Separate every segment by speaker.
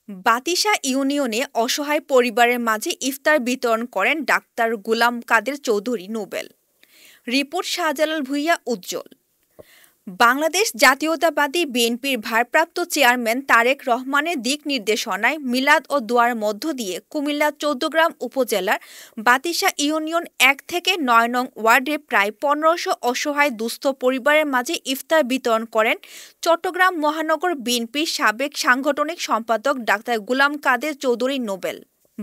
Speaker 1: বাতিশা ইউনিয়নে অসহায় পরিবারের মাঝে ইফতার বিতরণ করেন ডাক্তার গোলাম কাদের চৌধুরী নোবেল। রিপোর্ট শাহজালাল ভূঁইয়া উজ্জ্বল। বাংলাদেশ জাতীয়তাবাদী বিএনপির ভারপ্রাপ্ত চেয়ারম্যান তারেক রহমানের দিক নির্দেশনায় মিলাদ ও দোয়ার মধ্য দিয়ে কুমিল্লার চৌদ্দগ্রাম উপজেলার বাতিশা ইউনিয়ন ১ থেকে ৯ নং ওয়ার্ডে প্রায় ১৫০০ অসহায় দুস্থ পরিবারের মাঝে ইফতার বিতরণ করেন চট্টগ্রাম মহানগর বিএনপির সাবেক সাংগঠনিক সম্পাদক ডাক্তার গোলাম কাদের চৌধুরী নোবেল।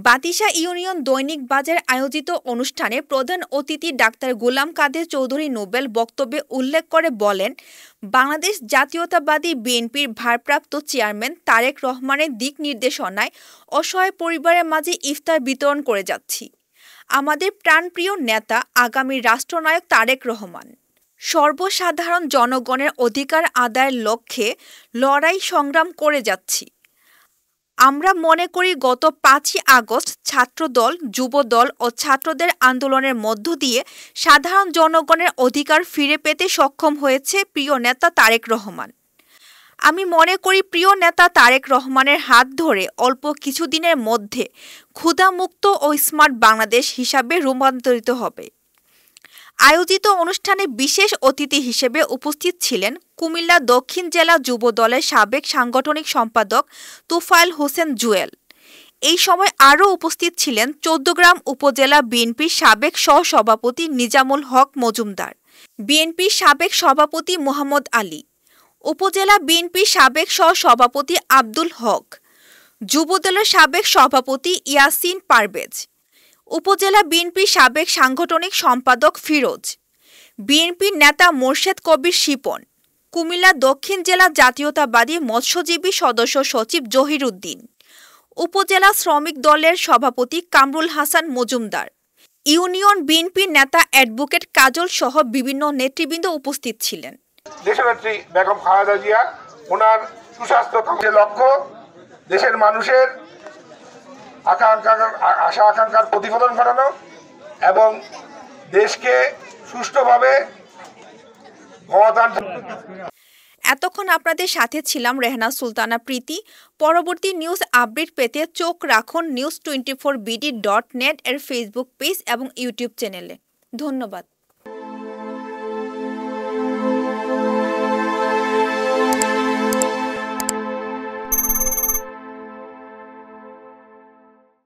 Speaker 1: বাতিশা ইউনিয়ন দৈনিক বাজার আয়োজিত অনুষ্ঠানে প্রধান অতিথি ডাক্তার গোলাম কাদের চৌধুরী নোবেল বক্তব্যে উল্লেখ করে বলেন, বাংলাদেশ জাতীয়তাবাদী বিএনপির ভারপ্রাপ্ত চেয়ারম্যান তারেক রহমানের দিক নির্দেশনায় অসহায় পরিবারের মাঝে ইফতার বিতরণ করে যাচ্ছি। আমাদের প্রাণপ্রিয় নেতা আগামী রাষ্ট্রনায়ক তারেক রহমান সর্বসাধারণ জনগণের অধিকার আদায়ের লক্ষ্যে লড়াই সংগ্রাম করে যাচ্ছি। আমরা মনে করি গত ৫ই আগস্ট ছাত্রদল, যুবদল ও ছাত্রদের আন্দোলনের মধ্য দিয়ে সাধারণ জনগণের অধিকার ফিরে পেতে সক্ষম হয়েছে প্রিয় নেতা তারেক রহমান। আমি মনে করি প্রিয় নেতা তারেক রহমানের হাত ধরে অল্প কিছুদিনের মধ্যে ক্ষুধামুক্ত ও স্মার্ট বাংলাদেশ হিসাবে রূপান্তরিত হবে। আয়োজিত অনুষ্ঠানে বিশেষ অতিথি হিসেবে উপস্থিত ছিলেন কুমিল্লা দক্ষিণ জেলা যুবদলের সাবেক সাংগঠনিক সম্পাদক তোফায়েল হোসেন জুয়েল। এই সময় আরও উপস্থিত ছিলেন চৌদ্দগ্রাম উপজেলা বিএনপির সাবেক সহসভাপতি নিজামুল হক মজুমদার, বিএনপির সাবেক সভাপতি মোহাম্মদ আলী, উপজেলা বিএনপির সাবেক সহসভাপতি আব্দুল হক, যুবদলের সাবেক সভাপতি ইয়াসিন পারভেজ, উপজেলা বিএনপির সাবেক সাংগঠনিক সম্পাদক ফিরোজ, বিএনপির নেতা মোর্শেদ কবির শিপন, কুমিল্লা দক্ষিণ জেলা জাতীয়তাবাদী মৎস্যজীবী সদস্য সচিব জহির উদ্দিন, উপজেলা শ্রমিক দলের সভাপতি কামরুল হাসান মজুমদার, ইউনিয়ন বিএনপির নেতা অ্যাডভোকেট কাজল সহ বিভিন্ন নেতৃবৃন্দ উপস্থিত ছিলেন।
Speaker 2: দেশনেত্রী বেগম খালেদা জিয়া ওনার সুস্বাস্থ্য কামনার লক্ষ্য দেশের মানুষের আশা আকাঙ্ক্ষার প্রতিফলন ঘটানো এবং দেশকে সুষ্ঠুভাবে
Speaker 1: এতক্ষণ আপনাদের সাথে ছিলাম রেহনা সুলতানা প্রীতি। পরবর্তী নিউজ আপডেট পেতে চোখ রাখুন news24bd.net এর ফেসবুক পেজ এবং ইউটিউব চ্যানেলে। ধন্যবাদ।